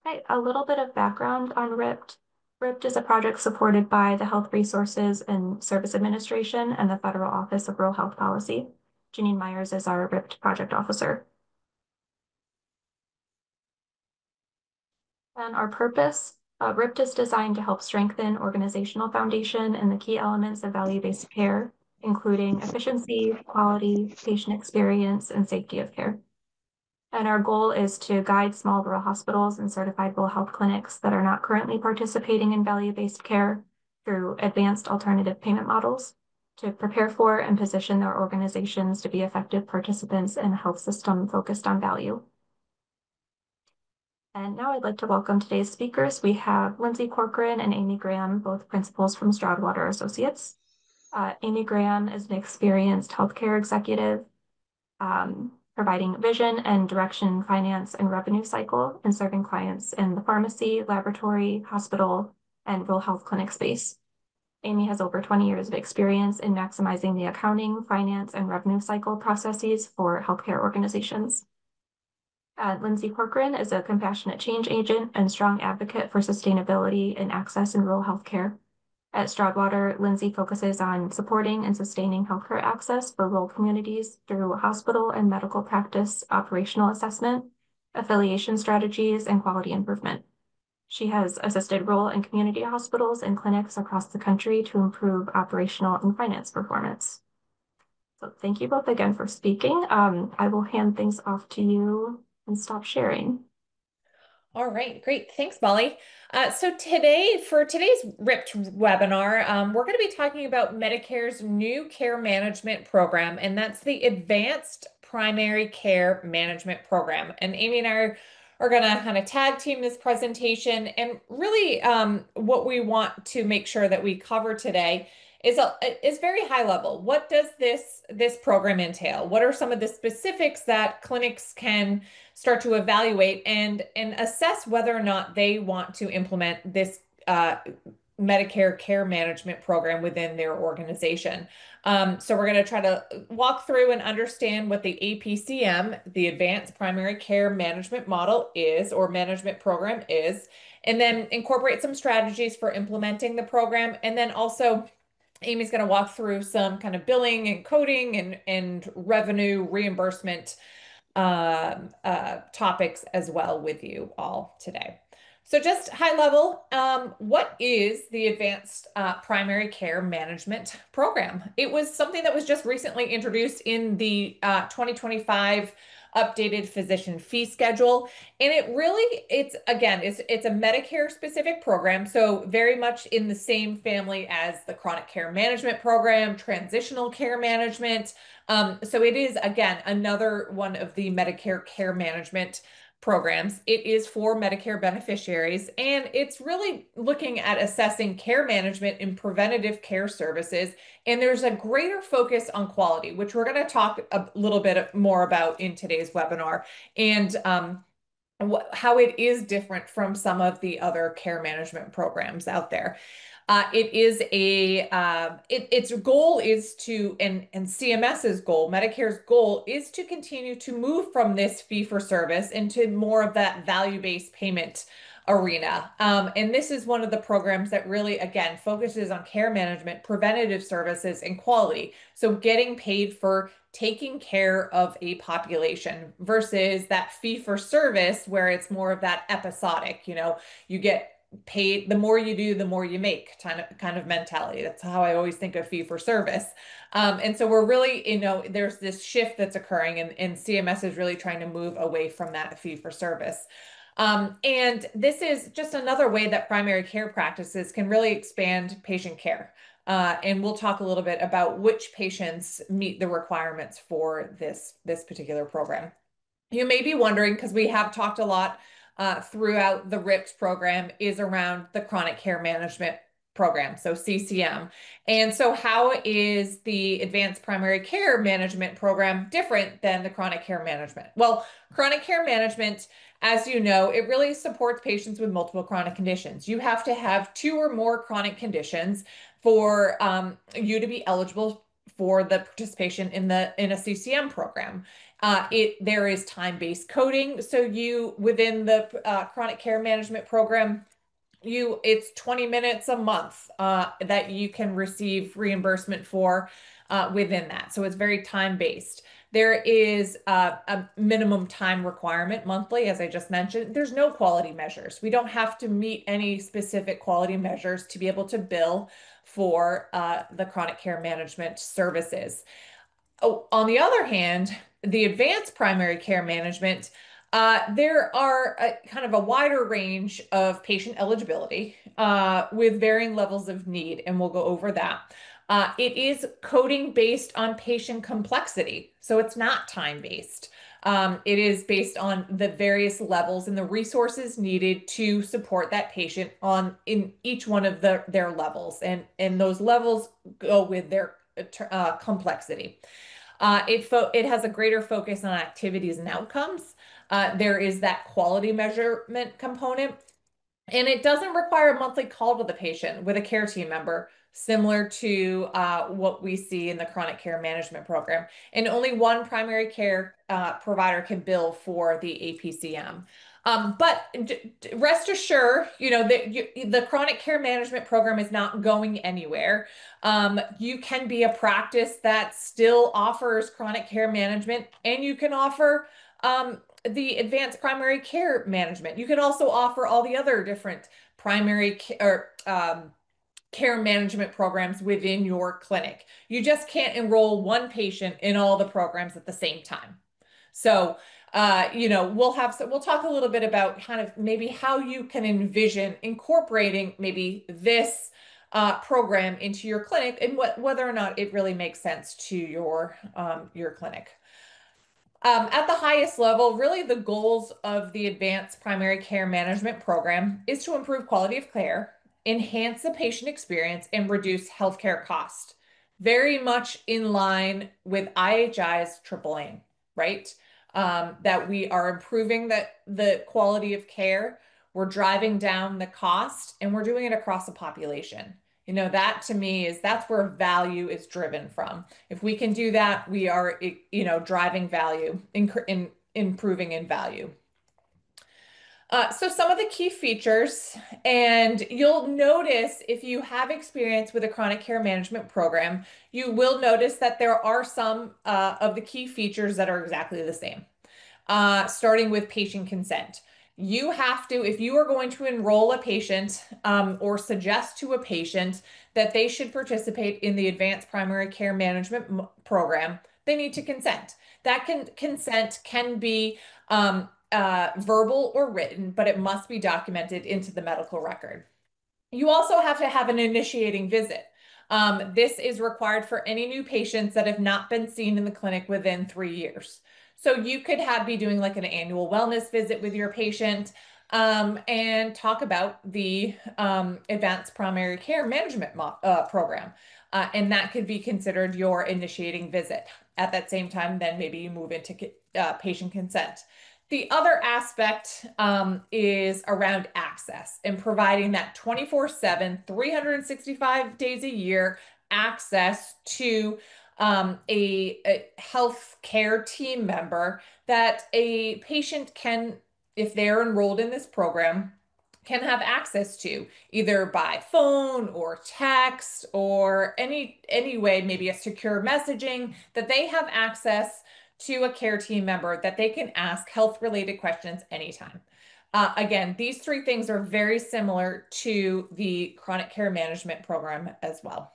Hi, a little bit of background on RHPT. RHPT is a project supported by the Health Resources and Service Administration and the Federal Office of Rural Health Policy. Janine Myers is our RHPT project officer. And our purpose, RHPT is designed to help strengthen organizational foundation and the key elements of value-based care, including efficiency, quality, patient experience, and safety of care. And our goal is to guide small rural hospitals and certified rural health clinics that are not currently participating in value-based care through advanced alternative payment models to prepare for and position their organizations to be effective participants in a health system focused on value. And now I'd like to welcome today's speakers. We have Lindsay Corcoran and Amy Graham, both principals from Stroudwater Associates. Amy Graham is an experienced healthcare executive providing vision and direction, finance and revenue cycle, and serving clients in the pharmacy, laboratory, hospital, and rural health clinic space. Amy has over 20 years of experience in maximizing the accounting, finance, and revenue cycle processes for healthcare organizations. Lindsay Corcoran is a compassionate change agent and strong advocate for sustainability and access in rural healthcare. At Stroudwater, Lindsay focuses on supporting and sustaining healthcare access for rural communities through hospital and medical practice operational assessment, affiliation strategies, and quality improvement. She has assisted rural and community hospitals and clinics across the country to improve operational and finance performance. So thank you both again for speaking. I will hand things off to you and stop sharing. All right, great. Thanks, Molly. For today's RIPT webinar, we're going to be talking about Medicare's new care management program, and that's the Advanced Primary Care Management Program. And Amy and I are going to kind of tag team this presentation. And really, what we want to make sure that we cover today is very high level. What does this program entail? What are some of the specifics that clinics can start to evaluate and assess whether or not they want to implement this Medicare care management program within their organization. So we're going to try to walk through and understand what the APCM, the Advanced Primary Care Management Model is, or management program is, and then incorporate some strategies for implementing the program. And then also Amy's going to walk through some kind of billing and coding and revenue reimbursement topics as well with you all today. So just high level, what is the Advanced Primary Care Management Program? It was something that was just recently introduced in the 2025 updated physician fee schedule. And it's again, it's a Medicare specific program. So very much in the same family as the chronic care management program, transitional care management. So it is, again, another one of the Medicare care management programs. It is for Medicare beneficiaries, and it's really looking at assessing care management in preventative care services. And there's a greater focus on quality, which we're going to talk a little bit more about in today's webinar, and how it is different from some of the other care management programs out there. Its goal is to, and CMS's goal, Medicare's goal is to continue to move from this fee for service into more of that value-based payment arena. And this is one of the programs that really, again, focuses on care management, preventative services, and quality. So getting paid for taking care of a population versus that fee for service where it's more of that episodic, you get paid, the more you do, the more you make kind of mentality. That's how I always think of fee for service. And so we're really, there's this shift that's occurring, and CMS is really trying to move away from that fee for service. And this is just another way that primary care practices can really expand patient care. And we'll talk a little bit about which patients meet the requirements for this particular program. You may be wondering, because we have talked a lot throughout the RIPT program, is around the chronic care management program, so CCM. And so how is the advanced primary care management program different than the chronic care management? Well, chronic care management, as you know, it really supports patients with multiple chronic conditions. You have to have 2 or more chronic conditions for you to be eligible for the participation in a CCM program. There is time-based coding. So you within the chronic care management program, it's 20 minutes a month that you can receive reimbursement for within that. So it's very time-based. There is a minimum time requirement monthly, as I just mentioned. There's no quality measures. We don't have to meet any specific quality measures to be able to bill for the chronic care management services. Oh, on the other hand, the advanced primary care management, there are kind of a wider range of patient eligibility with varying levels of need, and we'll go over that. It is coding based on patient complexity, so it's not time-based. It is based on the various levels and the resources needed to support that patient on in each one of their levels, and those levels go with their complexity. It has a greater focus on activities and outcomes. There is that quality measurement component, and it doesn't require a monthly call to the patient with a care team member, similar to what we see in the chronic care management program. And only one primary care provider can bill for the APCM. But rest assured, that the chronic care management program is not going anywhere. You can be a practice that still offers chronic care management, and you can offer the advanced primary care management. You can also offer all the other different primary care, care management programs within your clinic. You just can't enroll one patient in all the programs at the same time. So, we'll talk a little bit about kind of maybe how you can envision incorporating maybe this program into your clinic and whether or not it really makes sense to your clinic. At the highest level, really the goals of the advanced primary care management program is to improve quality of care, enhance the patient experience, and reduce healthcare cost. Very much in line with IHI's triple aim, right? That we are improving the quality of care, we're driving down the cost, and we're doing it across the population. That to me that's where value is driven from. If we can do that, we are, driving value, improving in value. So some of the key features, and you'll notice if you have experience with a chronic care management program, you will notice that there are some of the key features that are exactly the same. Starting with patient consent. You have to, if you are going to enroll a patient or suggest to a patient that they should participate in the advanced primary care management program, they need to consent. That consent can be verbal or written, but it must be documented into the medical record. You also have to have an initiating visit. This is required for any new patients that have not been seen in the clinic within 3 years. So you could be doing like an annual wellness visit with your patient and talk about the advanced primary care management program. And that could be considered your initiating visit. At that same time, then maybe you move into patient consent. The other aspect is around access and providing that 24/7, 365 days a year access to a health care team member that a patient can, if they're enrolled in this program, can have access to either by phone or text or any way, maybe a secure messaging that they have access to a care team member that they can ask health related questions anytime. Again, these three things are very similar to the chronic care management program as well.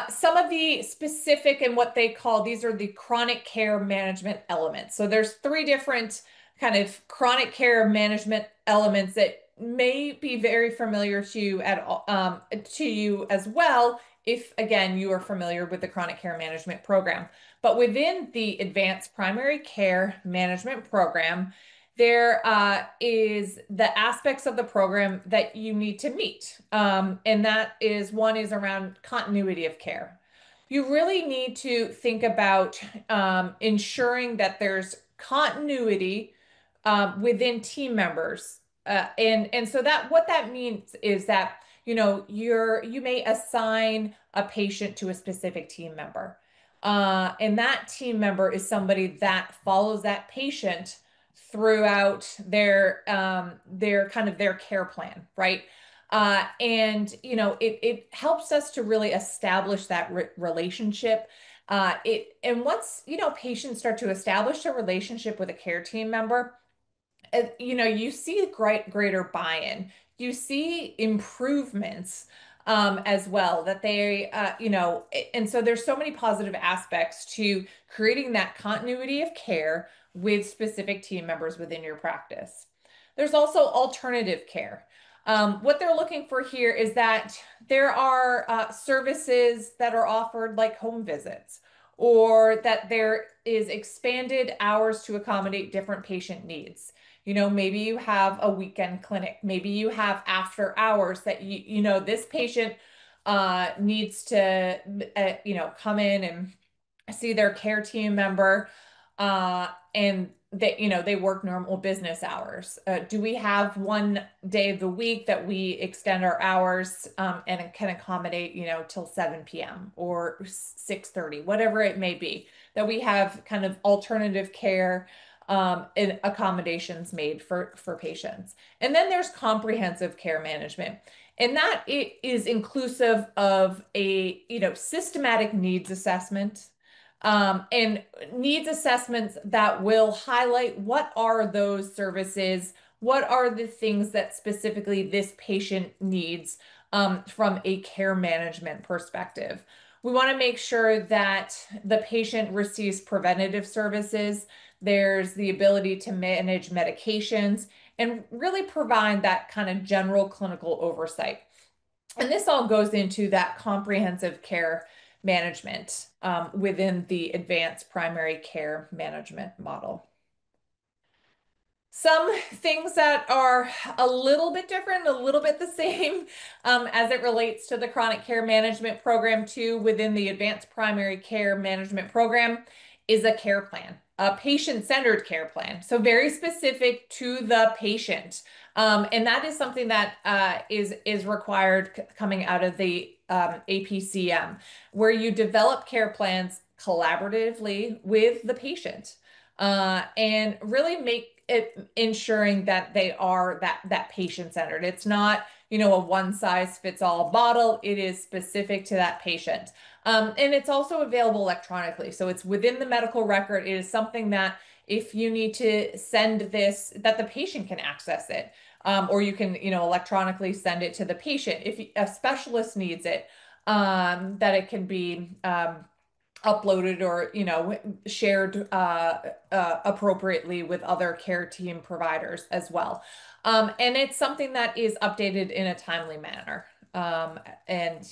Some of the specific and what they call, these are the chronic care management elements. So there's three different kind of chronic care management elements that may be very familiar to you to you as well, if again you are familiar with the chronic care management program. But within the advanced primary care management program, there is the aspects of the program that you need to meet. And that is one is around continuity of care. You really need to think about ensuring that there's continuity within team members. And so that what that means is that you may assign a patient to a specific team member. And that team member is somebody that follows that patient throughout their kind of their care plan, right? And it helps us to really establish that relationship. It and once patients start to establish a relationship with a care team member, you see greater buy-in. You see improvements as well that and so there's so many positive aspects to creating that continuity of care with specific team members within your practice. There's also alternative care. What they're looking for here is that there are services that are offered like home visits, or that there is expanded hours to accommodate different patient needs. Maybe you have a weekend clinic. Maybe you have after hours that this patient needs to come in and see their care team member, and they work normal business hours. Do we have one day of the week that we extend our hours, and it can accommodate till 7 p.m. or 6:30, whatever it may be, that we have kind of alternative care and accommodations made for patients. And then there's comprehensive care management. And that it is inclusive of a systematic needs assessment, and needs assessments that will highlight what are those services, what are the things that specifically this patient needs, from a care management perspective. We want to make sure that the patient receives preventative services. There's the ability to manage medications and really provide that kind of general clinical oversight. And this all goes into that comprehensive care management within the advanced primary care management model. Some things that are a little bit different, a little bit the same, as it relates to the chronic care management program too, within the advanced primary care management program, is a care plan, a patient-centered care plan. So very specific to the patient. And that is something that is required coming out of the APCM, where you develop care plans collaboratively with the patient, and really make it ensuring that they are that patient centered. It's not a one size fits all model. It is specific to that patient. And it's also available electronically. So it's within the medical record. It is something that if you need to send this, that the patient can access it. Or you can, electronically send it to the patient. If a specialist needs it, that it can be uploaded or shared appropriately with other care team providers as well. And it's something that is updated in a timely manner. And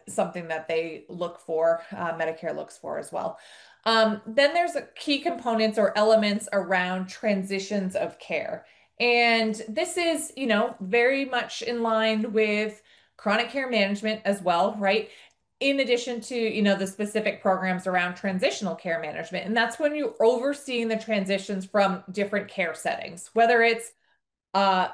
something that they look for, Medicare looks for as well. Then there's key components or elements around transitions of care. And this is, very much in line with chronic care management as well, right? In addition to, the specific programs around transitional care management. And that's when you're overseeing the transitions from different care settings, whether it's a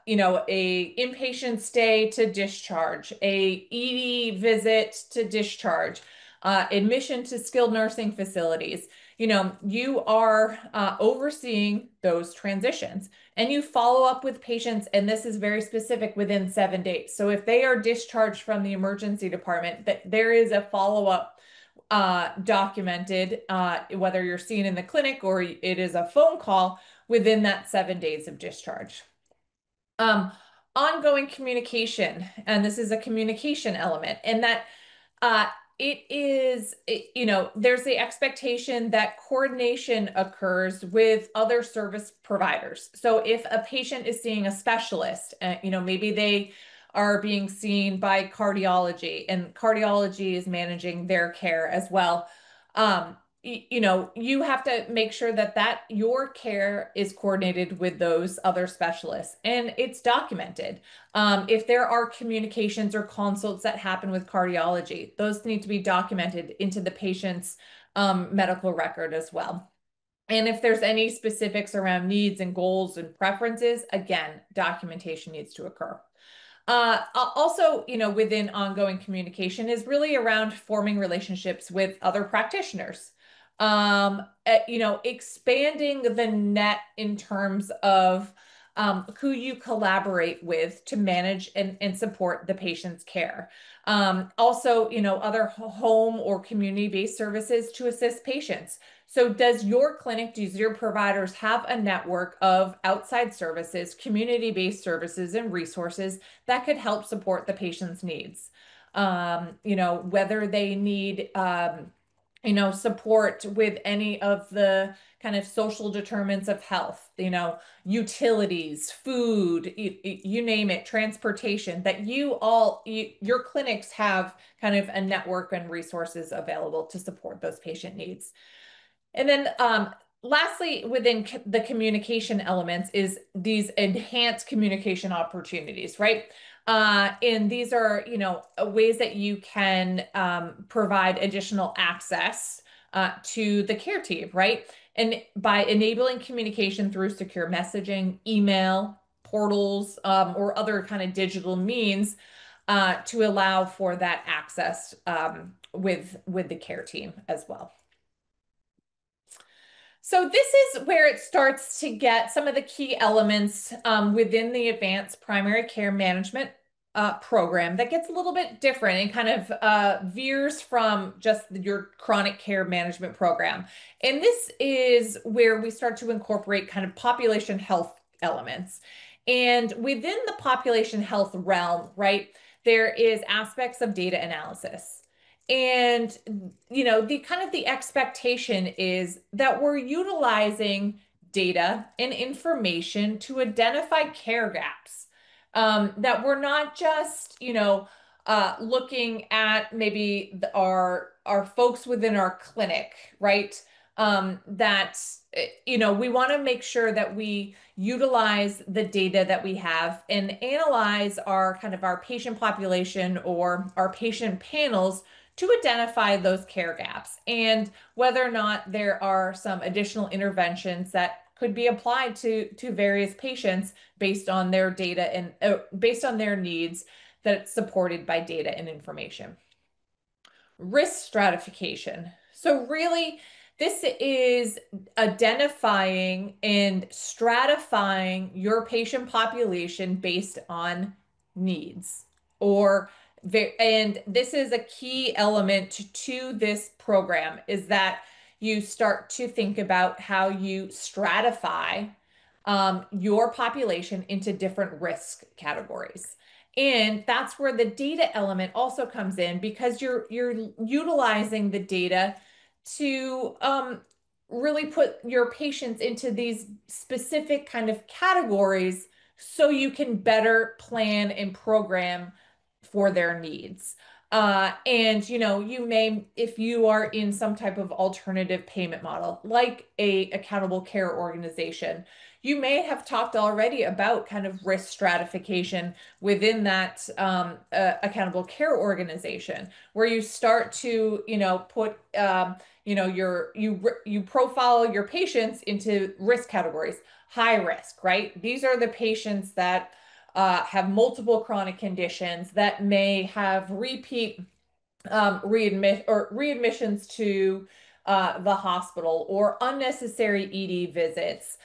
inpatient stay to discharge, a ED visit to discharge, admission to skilled nursing facilities. You are overseeing those transitions, and you follow up with patients, and this is very specific, within 7 days. So if they are discharged from the emergency department, that there is a follow-up documented, whether you're seen in the clinic or it is a phone call within that 7 days of discharge. Um, Ongoing communication, and this is a communication element, and that uh, there's the expectation that coordination occurs with other service providers. So if a patient is seeing a specialist, maybe they are being seen by cardiology, and cardiology is managing their care as well. You have to make sure that your care is coordinated with those other specialists and it's documented. If there are communications or consults that happen with cardiology, those need to be documented into the patient's medical record as well. And if there's any specifics around needs and goals and preferences, again, documentation needs to occur. Also, within ongoing communication is really around forming relationships with other practitioners. Expanding the net in terms of who you collaborate with to manage and support the patient's care. Also, other home or community-based services to assist patients. So does your clinic, does your providers have a network of outside services, community-based services and resources that could help support the patient's needs? Whether they need, support with any of the kind of social determinants of health, utilities, food, you name it, transportation, that your clinics have kind of a network and resources available to support those patient needs. And then lastly, within the communication elements is these enhanced communication opportunities, right? And these are, ways that you can provide additional access to the care team, right? And by enabling communication through secure messaging, email, portals, or other kind of digital means to allow for that access with the care team as well. So this is where it starts to get some of the key elements within the advanced primary care management program that gets a little bit different and kind of veers from just your chronic care management program. And this is where we start to incorporate kind of population health elements. And within the population health realm, right, there is aspects of data analysis. And the kind of the expectation is that we're utilizing data and information to identify care gaps. That we're not just, looking at maybe our folks within our clinic, right? That we want to make sure that we utilize the data that we have and analyze our kind of our patient population or our patient panels to identify those care gaps and whether or not there are some additional interventions that could be applied to various patients based on their data and based on their needs that's supported by data and information. Risk stratification. So really, this is identifying and stratifying your patient population based on needs or and this is a key element to this program is that you start to think about how you stratify your population into different risk categories. And that's where the data element also comes in because you're utilizing the data to really put your patients into these specific kind of categories so you can better plan and program for their needs. And you may, if you are in some type of alternative payment model, like a accountable care organization, you may have talked already about kind of risk stratification within that accountable care organization, where you start to, put, you profile your patients into risk categories. High risk, right? These are the patients that have multiple chronic conditions that may have repeat readmissions to the hospital or unnecessary ED visits.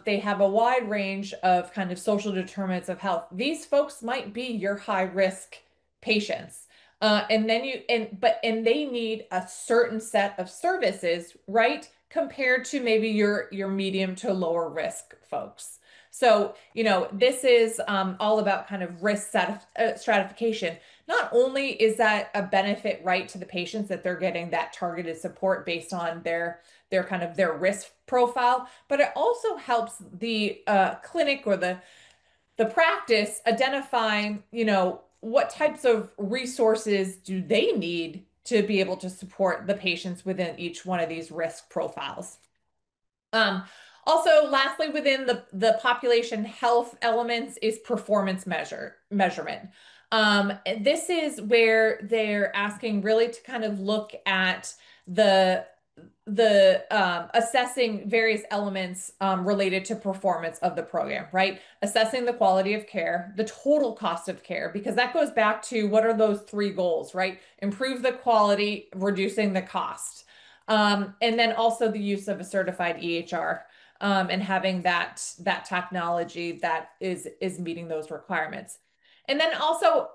They have a wide range of kind of social determinants of health. These folks might be your high risk patients. And then and they need a certain set of services, right? Compared to maybe your medium to lower risk folks. So, this is all about kind of risk stratification. Not only is that a benefit right to the patients that they're getting that targeted support based on their kind of their risk profile, but it also helps the clinic or the practice identify, what types of resources do they need to be able to support the patients within each one of these risk profiles. Um, Also, lastly, within the population health elements is performance measurement. This is where they're asking really to kind of look at the the assessing various elements related to performance of the program, right? Assessing the quality of care, the total cost of care, because that goes back to what are those three goals, right? Improve the quality, reducing the cost. And then also the use of a certified EHR, and having that technology that is meeting those requirements. And then also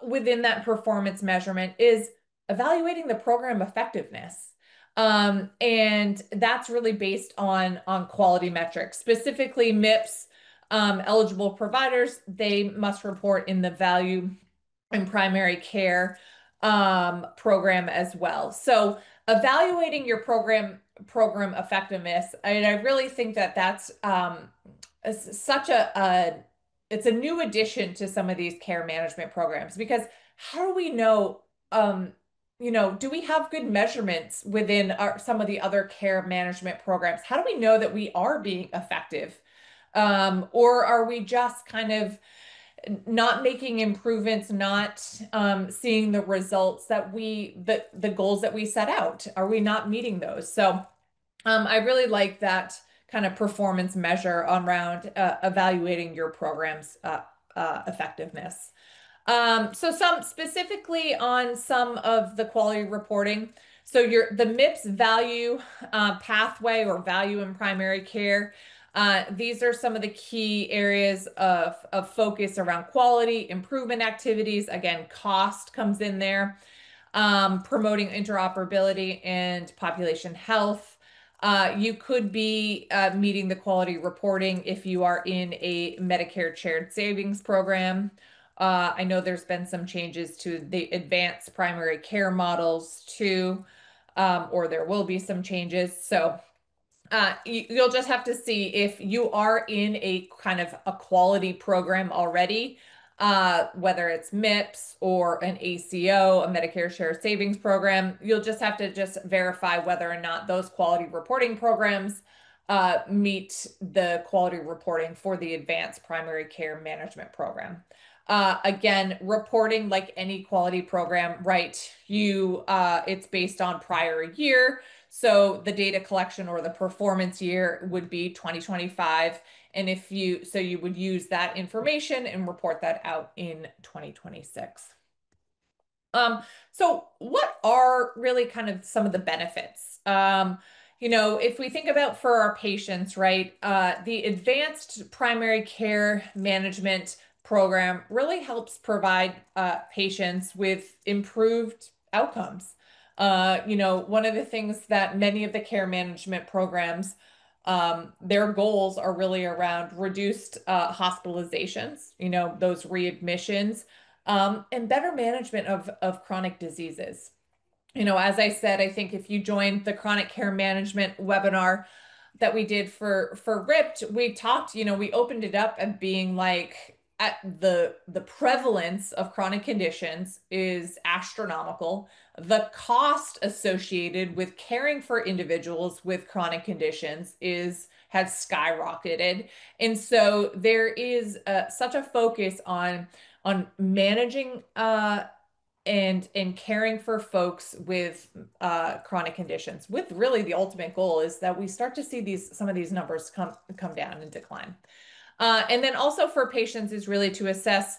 within that performance measurement is evaluating the program effectiveness. And that's really based on quality metrics, specifically MIPS. Eligible providers, they must report in the value and primary care program as well. So evaluating your program effectiveness, I really think that that's such a it's a new addition to some of these care management programs because how do we know um, do we have good measurements within some of the other care management programs? How do we know that we are being effective? Or are we just kind of not making improvements, not seeing the results that the goals that we set out? Are we not meeting those? So I really like that kind of performance measure around evaluating your program's effectiveness. So some specifically on some of the quality reporting. So the MIPS value pathway or value in primary care. These are some of the key areas of focus around quality, improvement activities. Again, cost comes in there. Promoting interoperability and population health. You could be meeting the quality reporting if you are in a Medicare shared savings program. I know there's been some changes to the advanced primary care models too, or there will be some changes. So you'll just have to see if you are in a kind of a quality program already, whether it's MIPS or an ACO, a Medicare Shared Savings Program. You'll just have to just verify whether or not those quality reporting programs meet the quality reporting for the Advanced Primary Care Management Program. Again, reporting like any quality program, right? It's based on prior year. So the data collection or the performance year would be 2025. And you would use that information and report that out in 2026. So what are really kind of some of the benefits? If we think about for our patients, right, the advanced primary care management program really helps provide patients with improved outcomes. One of the things that many of the care management programs, their goals are really around reduced hospitalizations, those readmissions, and better management of chronic diseases. As I said, I think if you joined the chronic care management webinar that we did for RIPT, we talked, we opened it up at being like at the prevalence of chronic conditions is astronomical. The cost associated with caring for individuals with chronic conditions has skyrocketed. And so there is such a focus on managing and caring for folks with chronic conditions, with really the ultimate goal is that we start to see some of these numbers come down and decline. And then also for patients is really to assess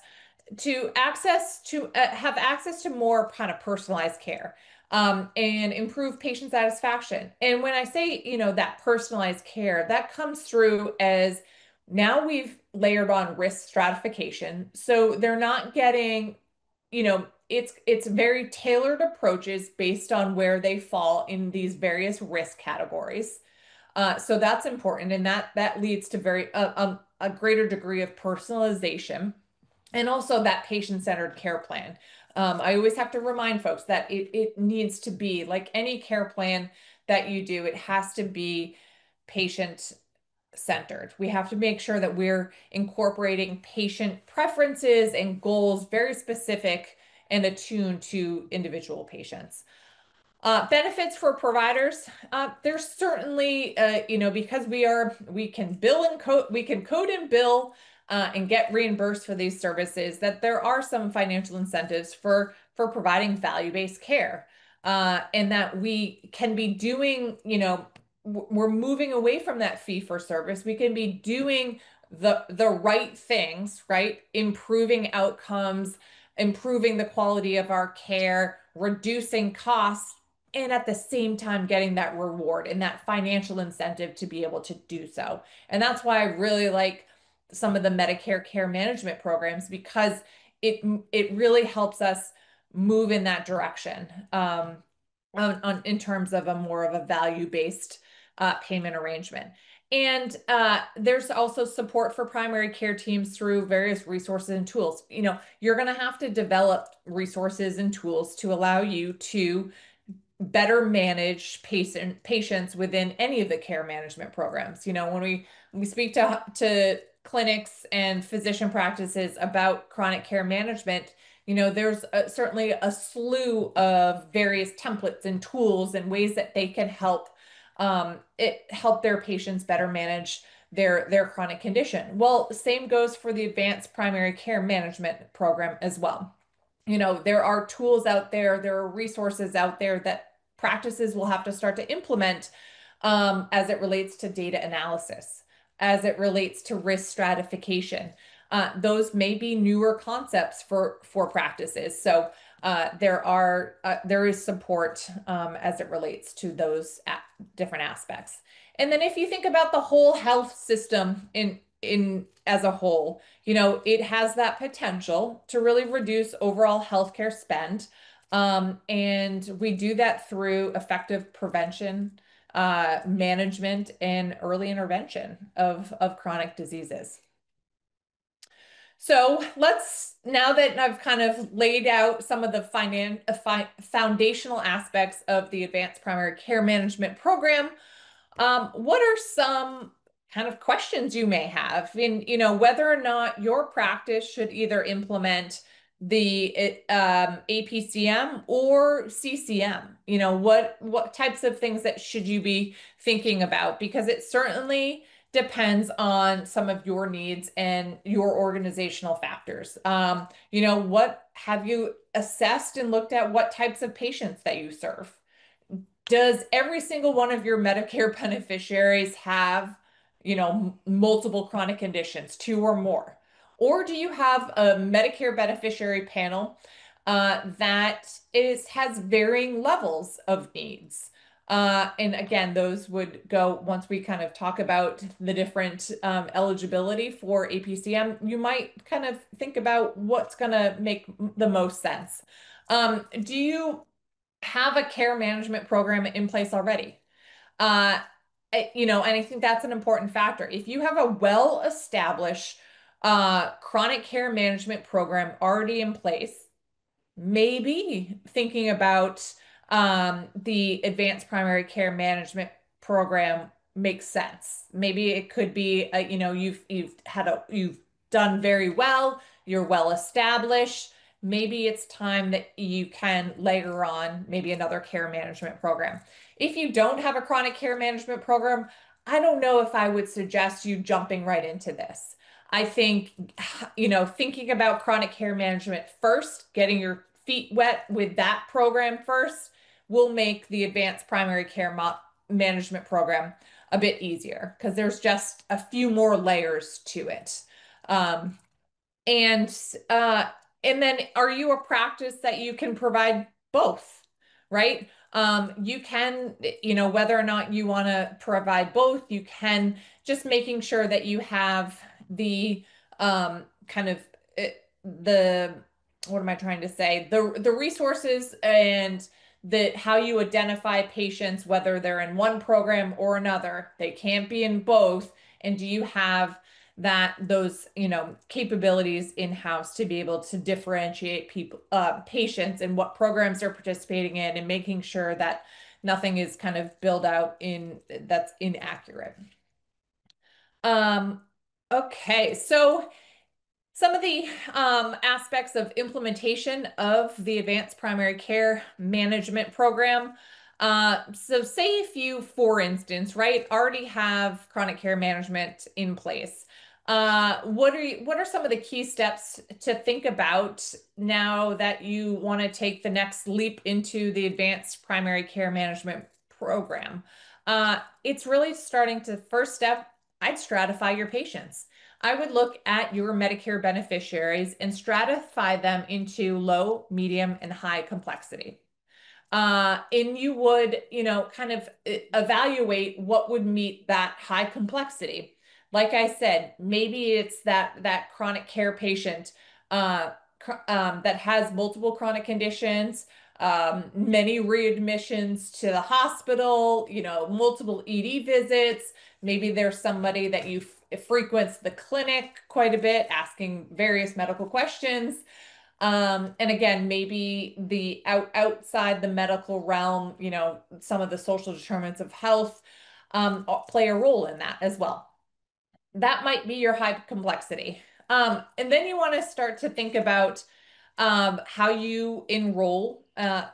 to have access to more kind of personalized care, and improve patient satisfaction. And when I say, that personalized care, that comes through as now we've layered on risk stratification. So they're not getting, it's very tailored approaches based on where they fall in these various risk categories. So that's important, and that leads to a greater degree of personalization, and also that patient-centered care plan. I always have to remind folks that it needs to be like any care plan that you do, it has to be patient centered. We have to make sure that we're incorporating patient preferences and goals very specific and attuned to individual patients. Benefits for providers. There's certainly, because we can bill and code, we can code and bill and get reimbursed for these services, that there are some financial incentives for providing value-based care. and that we can be doing, we're moving away from that fee for service. We can be doing the right things, right? Improving outcomes, improving the quality of our care, reducing costs, and at the same time getting that reward and that financial incentive to be able to do so. And that's why I really like some of the Medicare care management programs, because it really helps us move in that direction, in terms of a more of a value-based payment arrangement. And there's also support for primary care teams through various resources and tools. You're going to have to develop resources and tools to allow you to better manage patients within any of the care management programs. When we speak to clinics and physician practices about chronic care management, there's certainly a slew of various templates and tools and ways that they can help their patients better manage their chronic condition. Well, same goes for the advanced primary care management program as well. There are tools out there are resources out there that practices will have to start to implement, as it relates to data analysis, as it relates to risk stratification. Those may be newer concepts for practices. So there is support, as it relates to those different aspects. And then if you think about the whole health system in as a whole, it has that potential to really reduce overall healthcare spend. And we do that through effective prevention, management, and early intervention of chronic diseases. So now that I've kind of laid out some of the foundational aspects of the advanced primary care management program, what are some kind of questions you may have in, whether or not your practice should either implement the APCM or CCM? What types of things that should you be thinking about? Because it certainly depends on some of your needs and your organizational factors. What have you assessed and looked at what types of patients that you serve? Does every single one of your Medicare beneficiaries have, multiple chronic conditions, two or more? Or do you have a Medicare beneficiary panel that has varying levels of needs? And again, those would go once we kind of talk about the different eligibility for APCM. You might kind of think about what's going to make the most sense. Do you have a care management program in place already? Uh, and I think that's an important factor. If you have a well-established chronic care management program already in place, maybe thinking about the advanced primary care management program makes sense. Maybe it could be, you've done very well, you're well established. Maybe it's time that you can layer on maybe another care management program. If you don't have a chronic care management program, I don't know if I would suggest you jumping right into this. I think, thinking about chronic care management first, getting your feet wet with that program first, will make the advanced primary care management program a bit easier because there's just a few more layers to it. Um, and uh, and then are you a practice that you can provide both, right? You can, whether or not you want to provide both, you can just making sure that you have the kind of the what am I trying to say? The resources and the how you identify patients, whether they're in one program or another, they can't be in both. And do you have those capabilities in-house to be able to differentiate patients and what programs they're participating in and making sure that nothing is kind of built out in that's inaccurate. Um, okay, so some of the aspects of implementation of the advanced primary care management program. So say if you, for instance, right, already have chronic care management in place. What are some of the key steps to think about now that you want to take the next leap into the advanced primary care management program? It's really starting to first step, I'd stratify your patients. I would look at your Medicare beneficiaries and stratify them into low, medium, and high complexity. And you would, kind of evaluate what would meet that high complexity. Like I said, maybe it's that chronic care patient that has multiple chronic conditions, many readmissions to the hospital, multiple ED visits. Maybe there's somebody that you frequents the clinic quite a bit, asking various medical questions. And again, maybe the outside the medical realm, some of the social determinants of health play a role in that as well. That might be your high complexity. And then you want to start to think about how you enroll at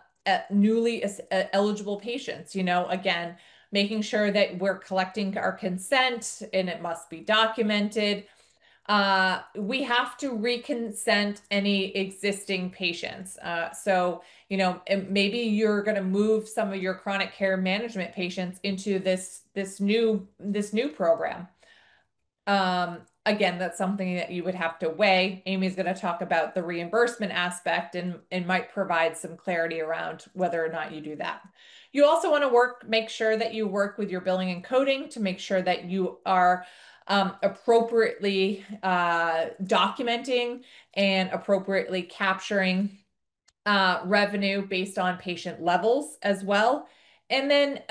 newly eligible patients. Again, making sure that we're collecting our consent and it must be documented. We have to reconsent any existing patients. Maybe you're going to move some of your chronic care management patients into this new program. Again, that's something that you would have to weigh. Amy's going to talk about the reimbursement aspect and might provide some clarity around whether or not you do that. You also want to make sure that you work with your billing and coding to make sure that you are appropriately documenting and appropriately capturing revenue based on patient levels as well. And then,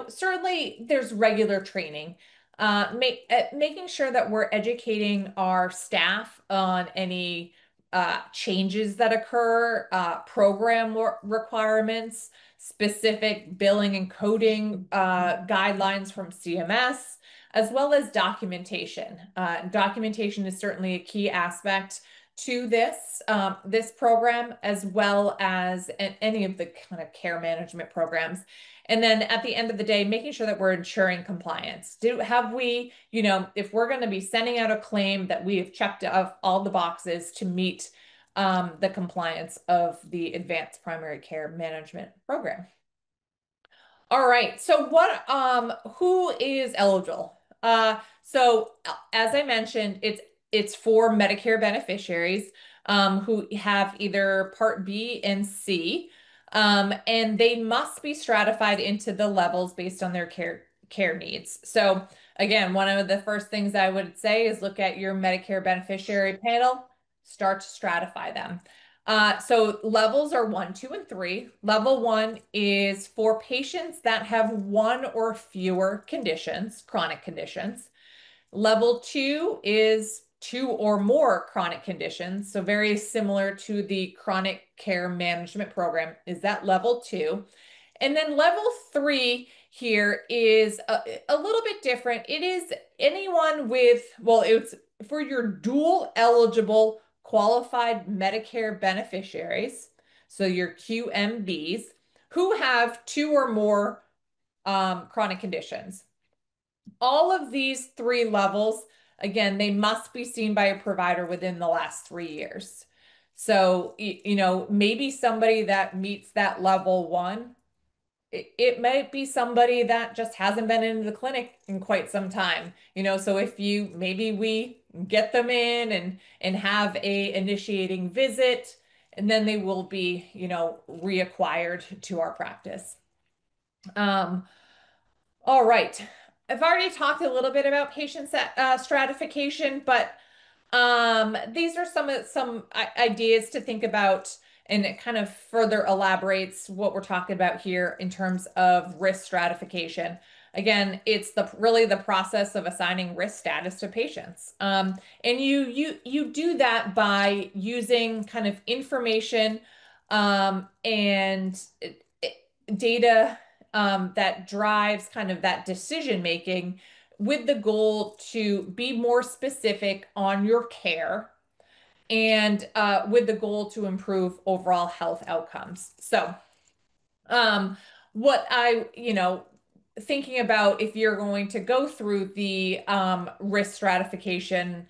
certainly there's regular training. Making sure that we're educating our staff on any changes that occur, program requirements, specific billing and coding guidelines from CMS, as well as documentation. Documentation is certainly a key aspect to this program, as well as any of the kind of care management programs. And then at the end of the day, making sure that we're ensuring compliance. Have we, if we're going to be sending out a claim, that we have checked off all the boxes to meet the compliance of the advanced primary care management program. All right. So who is eligible? As I mentioned, it's for Medicare beneficiaries who have either Part B and C, and they must be stratified into the levels based on their care needs. So again, one of the first things I would say is look at your Medicare beneficiary panel, start to stratify them. So levels are 1, 2, and 3. Level 1 is for patients that have one or fewer conditions, chronic conditions. Level 2 is 2 or more chronic conditions. So very similar to the chronic care management program is that level 2. And then level 3 here is a little bit different. It is anyone it's for your dual eligible qualified Medicare beneficiaries, so your QMBs, who have 2 or more chronic conditions. All of these 3 levels, again, they must be seen by a provider within the last 3 years. So, maybe somebody that meets that level 1, it might be somebody that just hasn't been in the clinic in quite some time. So if maybe we get them in and have a initiating visit, and then they will be, reacquired to our practice. All right. I've already talked a little bit about patient stratification, but these are some ideas to think about, and it kind of further elaborates what we're talking about here in terms of risk stratification. Again, it's really the process of assigning risk status to patients. And you do that by using kind of information and data that drives kind of that decision making, with the goal to be more specific on your care, and with the goal to improve overall health outcomes. So, what I, thinking about if you're going to go through the risk stratification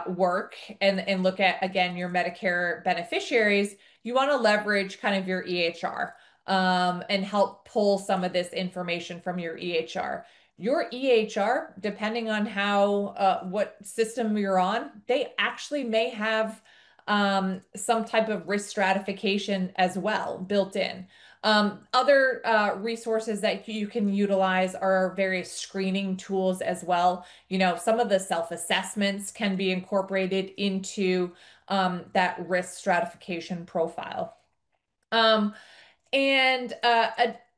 work and look at again your Medicare beneficiaries, you want to leverage kind of your EHR and help pull some of this information from your EHR. Your EHR, depending on how what system you're on, they actually may have some type of risk stratification as well built in. Other resources that you can utilize are various screening tools as well. You know, some of the self-assessments can be incorporated into that risk stratification profile. Um, and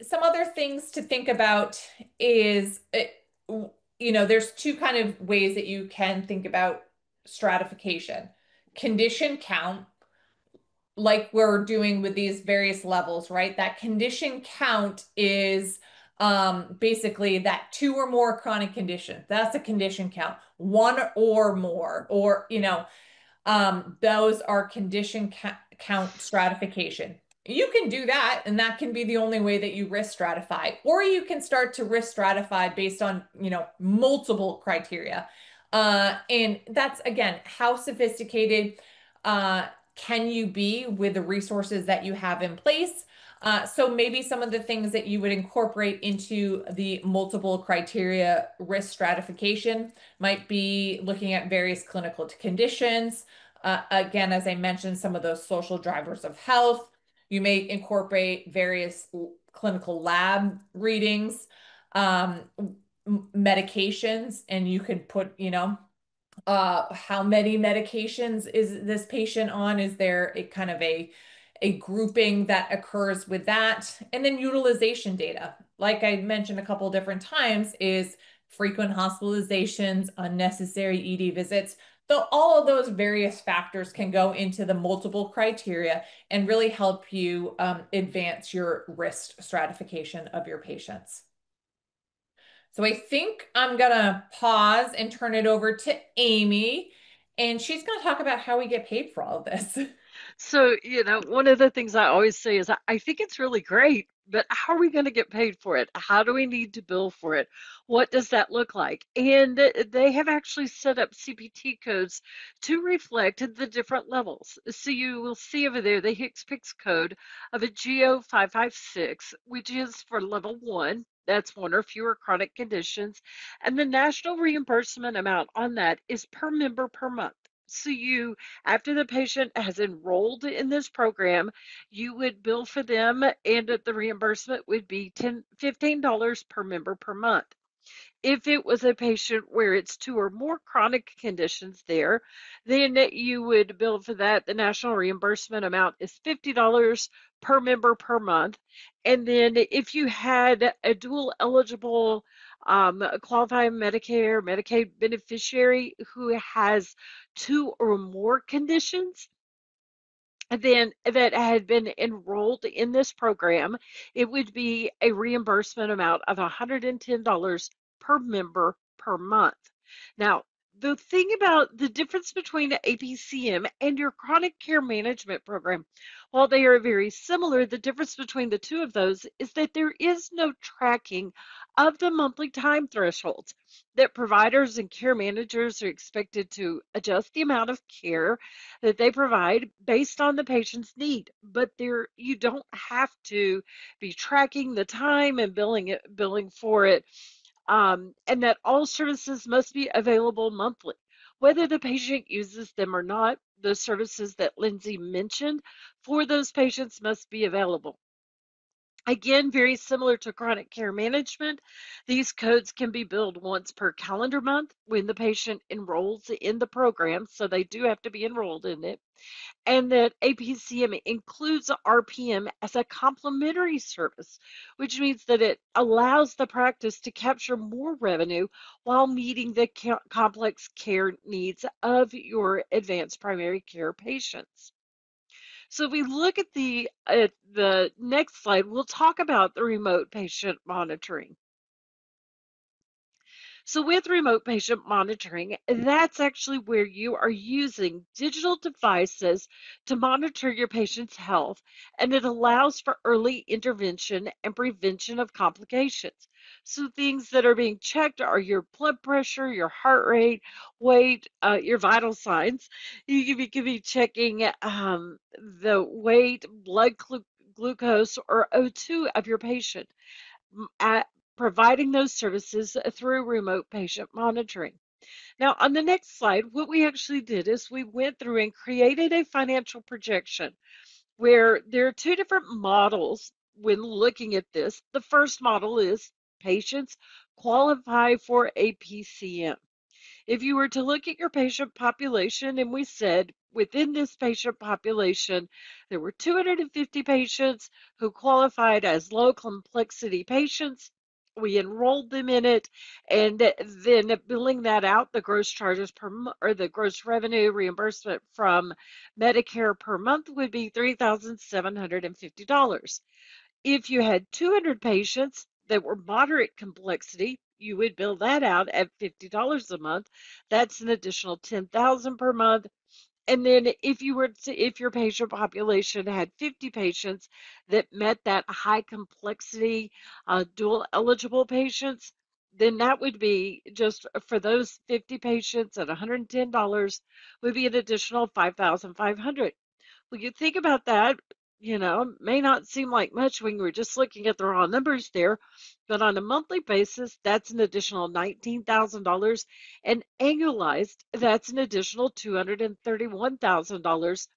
some other things to think about is, there's two kind of ways that you can think about stratification. Condition count, like we're doing with these various levels, right? That condition count is basically that two or more chronic conditions. That's a condition count. One or more, or those are count stratification. You can do that, and that can be the only way that you risk stratify, or you can start to risk stratify based on, multiple criteria. And that's again, how sophisticated can you be with the resources that you have in place? So maybe some of the things that you would incorporate into the multiple criteria risk stratification might be looking at various clinical conditions. Again, as I mentioned, some of those social drivers of health. You may incorporate various clinical lab readings, medications, and you could put, how many medications is this patient on? Is there a kind of a grouping that occurs with that? And then utilization data, like I mentioned a couple different times, is frequent hospitalizations, unnecessary ED visits. So all of those various factors can go into the multiple criteria and really help you advance your risk stratification of your patients. So I think I'm gonna pause and turn it over to Amy, and she's gonna talk about how we get paid for all of this. So, one of the things I always say is I think it's really great, but how are we going to get paid for it? How do we need to bill for it? What does that look like? And they have actually set up CPT codes to reflect the different levels. So you will see over there the HCPCS code of a GO 556, which is for level one. That's one or fewer chronic conditions. And the national reimbursement amount on that is per member per month. So after the patient has enrolled in this program, you would bill for them, and the reimbursement would be $15 per member per month. If it was a patient where it's two or more chronic conditions there, then you would bill for that. The national reimbursement amount is $50 per member per month. And then if you had a dual eligible qualifying Medicare, Medicaid beneficiary who has two or more conditions, then that had been enrolled in this program, it would be a reimbursement amount of $110 per member per month. Now, the thing about the difference between APCM and your chronic care management program, while they are very similar, the difference between the two of those is that there is no tracking of the monthly time thresholds, that providers and care managers are expected to adjust the amount of care that they provide based on the patient's need. But you don't have to be tracking the time and billing for it, and that all services must be available monthly, whether the patient uses them or not. The services that Lindsay mentioned for those patients must be available. Again, very similar to chronic care management, these codes can be billed once per calendar month when the patient enrolls in the program, so they do have to be enrolled in it, and that APCM includes RPM as a complementary service, which means that it allows the practice to capture more revenue while meeting the complex care needs of your advanced primary care patients. So if we look at the next slide, we'll talk about the remote patient monitoring. So with remote patient monitoring, that's actually where you are using digital devices to monitor your patient's health, and it allows for early intervention and prevention of complications. So things that are being checked are your blood pressure, your heart rate, weight, your vital signs. You could be checking the weight, glucose, or O2 of your patient at providing those services through remote patient monitoring. Now, on the next slide, what we actually did is we went through and created a financial projection where there are two different models when looking at this. The first model is patients qualify for a PCM. If you were to look at your patient population, and we said within this patient population, there were 250 patients who qualified as low complexity patients. We enrolled them in it, and then billing that out, the gross charges per month or the gross revenue reimbursement from Medicare per month would be $3,750. If you had 200 patients that were moderate complexity, you would bill that out at $50 a month. That's an additional 10,000 per month. And then if your patient population had 50 patients that met that high complexity dual eligible patients, then that would be just for those 50 patients at $110 would be an additional 5,500. Well, you think about that, may not seem like much when we're just looking at the raw numbers there, but on a monthly basis, that's an additional $19,000, and annualized, that's an additional $231,000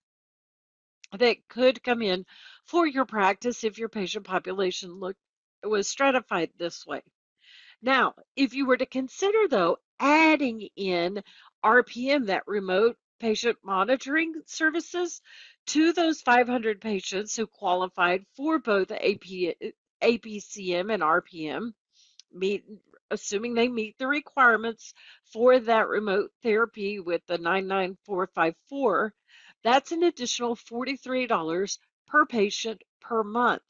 that could come in for your practice if your patient population was stratified this way. Now, if you were to consider, though, adding in RPM, that remote patient monitoring services, to those 500 patients who qualified for both APCM and RPM, meet, assuming they meet the requirements for that remote therapy with the 99454, that's an additional $43 per patient per month.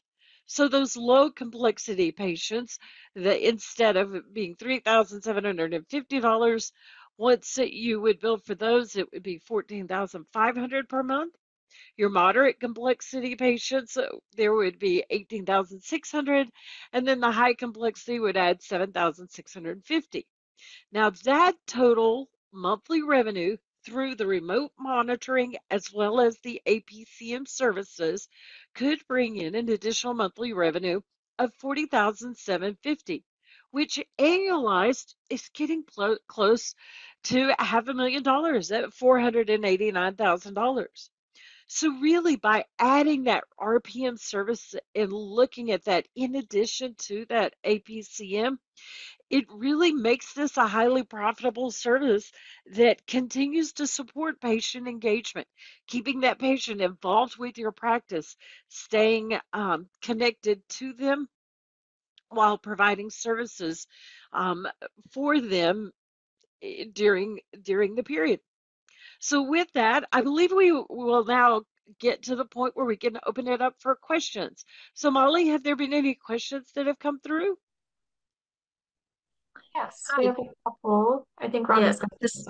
So those low complexity patients, that instead of being $3,750, once you would bill for those, it would be $14,500 per month. Your moderate complexity patients, there would be 18,600, and then the high complexity would add 7,650. Now that total monthly revenue through the remote monitoring as well as the APCM services could bring in an additional monthly revenue of 40,750, which annualized is getting close to $500,000 at $489,000. So really, by adding that RPM service and looking at that in addition to that APCM, it really makes this a highly profitable service that continues to support patient engagement, keeping that patient involved with your practice, staying connected to them while providing services um, for them during the period. So with that, I believe we will now get to the point where we can open it up for questions. So Molly, have there been any questions that have come through? Yes, we Hi. have a couple. I think Yeah, Rhonda's going to this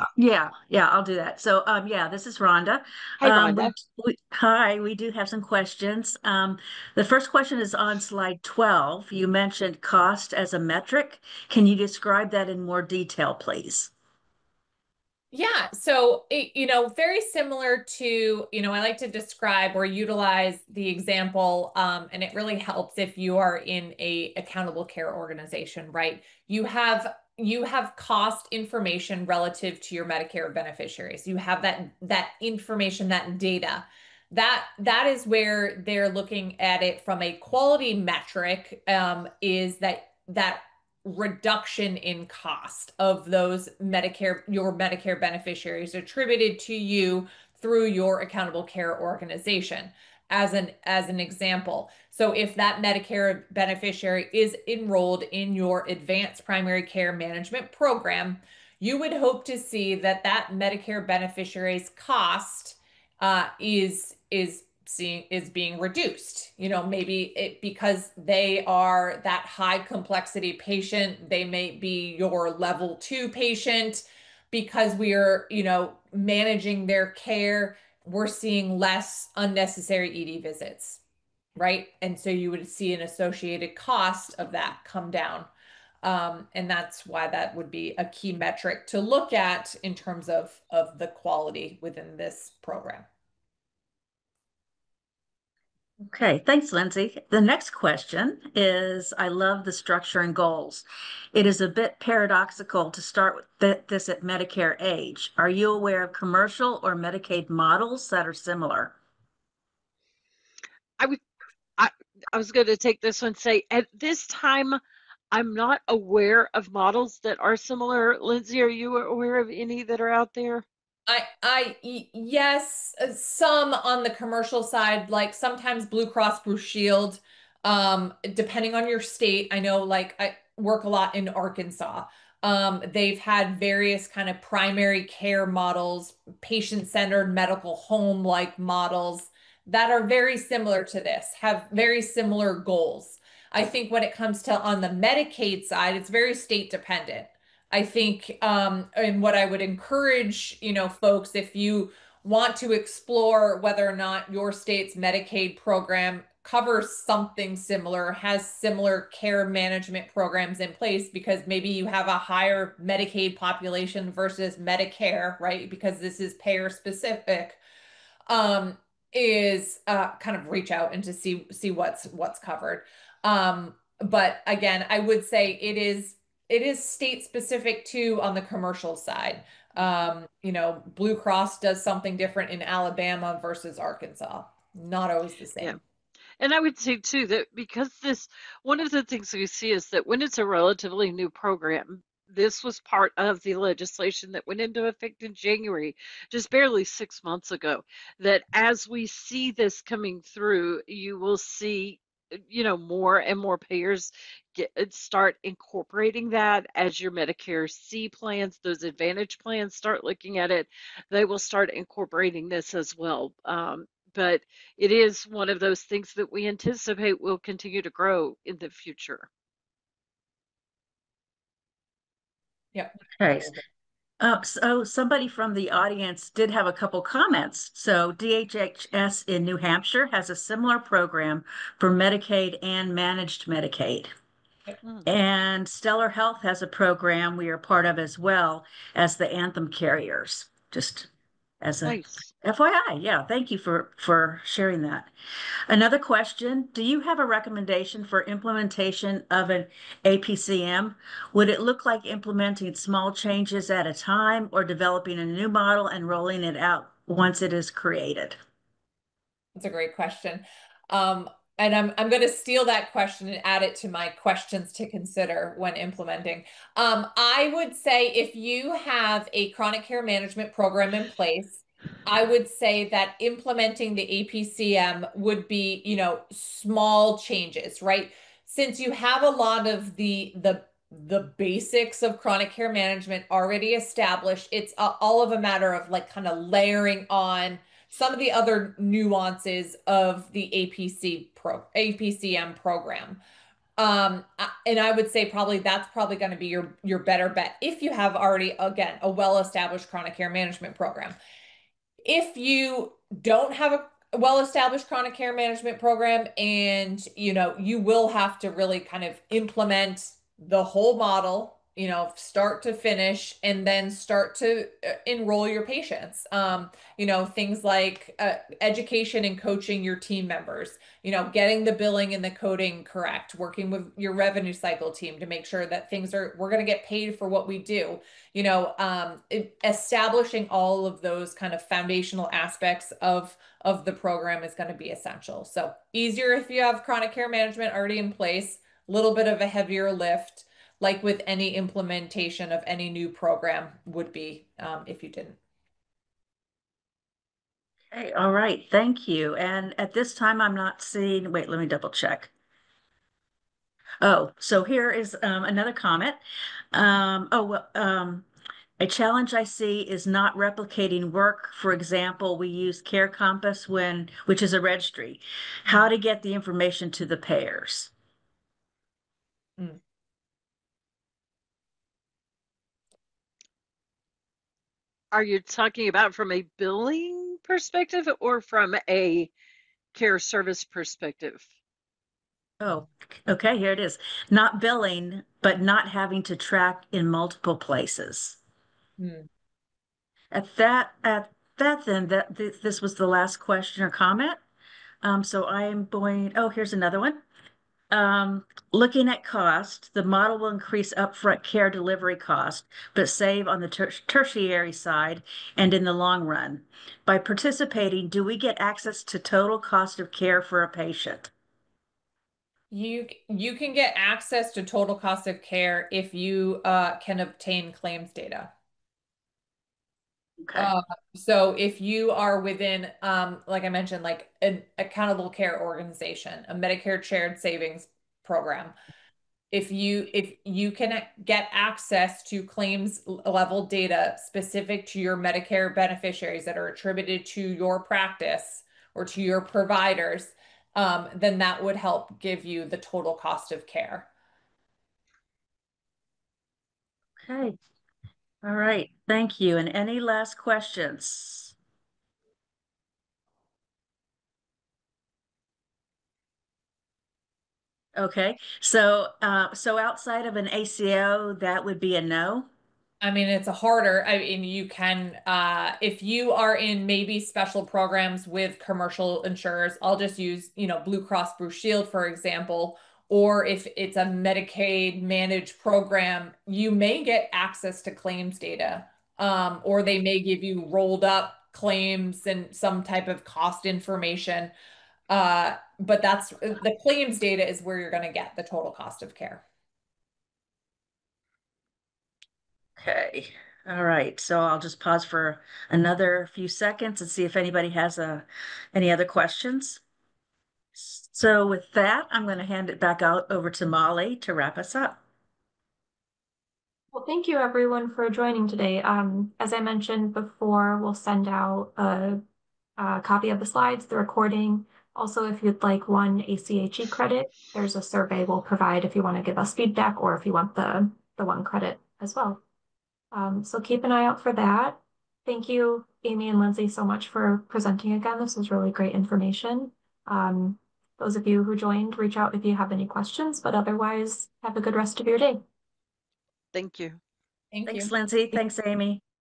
yeah, I'll do that. So yeah, this is Rhonda. Hi, Um Rhonda. we, hi, we do have some questions. The first question is on slide 12. You mentioned cost as a metric. Can you describe that in more detail, please? Yeah, so very similar to, I like to describe or utilize the example, and it really helps if you are in a accountable care organization, right? You have cost information relative to your Medicare beneficiaries. You have that information, that data. That is where they're looking at it from a quality metric, is that reduction in cost of your Medicare beneficiaries attributed to you through your accountable care organization as an example. So if that Medicare beneficiary is enrolled in your advanced primary care management program, you would hope to see that Medicare beneficiary's cost is being reduced. Maybe it because they are that high complexity patient, they may be your level 2 patient. Because we are, managing their care, we're seeing less unnecessary ED visits, right? And so you would see an associated cost of that come down. And that's why that would be a key metric to look at in terms of the quality within this program. Okay, thanks, Lindsay. The next question is, I love the structure and goals. It is a bit paradoxical to start with this at Medicare age. Are you aware of commercial or Medicaid models that are similar? I would I, I was going to take this one and say at this time I'm not aware of models that are similar. Lindsay, are you aware of any that are out there? Yes, some on the commercial side, like sometimes Blue Cross Blue Shield, depending on your state. I know, like, I work a lot in Arkansas. They've had various kind of primary care models, patient-centered medical home-like models that are very similar to this, have very similar goals. I think when it comes to on the Medicaid side, it's very state dependent. I think, and what I would encourage, folks, if you want to explore whether or not your state's Medicaid program covers something similar, has similar care management programs in place, because maybe you have a higher Medicaid population versus Medicare, right? Because this is payer specific, um, is kind of reach out and to see what's covered. But again, I would say it is state specific too on the commercial side. Blue Cross does something different in Alabama versus Arkansas. Not always the Yeah. same. And I would say too that because one of the things we see is that when it's a relatively new program, this was part of the legislation that went into effect in January, just barely 6 months ago. That as we see this coming through, you will see, more and more payers start incorporating that as your Medicare C plans, those Advantage plans start looking at it. They will start incorporating this as well. But it is one of those things that we anticipate will continue to grow in the future. Yep. Okay. So somebody from the audience did have a couple comments. So DHHS in New Hampshire has a similar program for Medicaid and managed Medicaid. Mm, And Stellar Health has a program we are part of as well as the Anthem carriers. Just as a nice. FYI, yeah, thank you for sharing that. Another question, do you have a recommendation for implementation of an APCM? Would it look like implementing small changes at a time or developing a new model and rolling it out once it is created? That's a great question. Um, and I'm going to steal that question and add it to my questions to consider when implementing. I would say if you have a chronic care management program in place, I would say that implementing the APCM would be, small changes, right? Since you have a lot of the basics of chronic care management already established, it's all of a matter of like kind of layering on some of the other nuances of the APCM program. And I would say that's probably going to be your better bet if you have already, again, a well-established chronic care management program. If you don't have a well-established chronic care management program, and you will have to really kind of implement the whole model, start to finish, and then start to enroll your patients. Things like education and coaching your team members, getting the billing and the coding correct, working with your revenue cycle team to make sure that we're going to get paid for what we do. Establishing all of those kind of foundational aspects of the program is going to be essential. So easier if you have chronic care management already in place, a little bit of a heavier lift, like with any implementation of any new program would be, if you didn't. Okay, all right, thank you. And at this time, I'm not seeing, wait, let me double check. Oh, so here is another comment. Oh, well, A challenge I see is not replicating work. For example, we use Care Compass which is a registry, how to get the information to the payers. Mm. Are you talking about from a billing perspective or from a care service perspective? Oh, okay, here it is. Not billing, but not having to track in multiple places. Mm. This was the last question or comment. So I am here's another one. Looking at cost, the model will increase upfront care delivery cost, but save on the tertiary side and in the long run. By participating, do we get access to total cost of care for a patient? You can get access to total cost of care if you can obtain claims data. Okay. Uh, so if you are within, like I mentioned, like an accountable care organization, a Medicare shared savings program, if you can get access to claims level data specific to your Medicare beneficiaries that are attributed to your practice or to your providers, then that would help give you the total cost of care. Okay. All right. Thank you. And any last questions? Okay. So outside of an ACO, that would be a no? I mean, it's a harder, I mean, you can, if you are in maybe special programs with commercial insurers, I'll just use, Blue Cross Blue Shield, for example, or if it's a Medicaid managed program, you may get access to claims data, or they may give you rolled up claims and some type of cost information. But that's the claims data is where you're going to get the total cost of care. Okay. All right. So I'll just pause for another few seconds and see if anybody has any other questions. So with that, I'm going to hand it back out over to Molly to wrap us up. Well, thank you everyone for joining today. As I mentioned before, we'll send out a copy of the slides, the recording. Also, if you'd like one ACHE credit, there's a survey we'll provide if you want to give us feedback or if you want the one credit as well. So keep an eye out for that. Thank you, Amy and Lindsay, so much for presenting again. This was really great information. Um, those of you who joined, reach out if you have any questions, but otherwise, have a good rest of your day. Thank you. Thank Thanks, you. Lindsay. Thanks, Amy.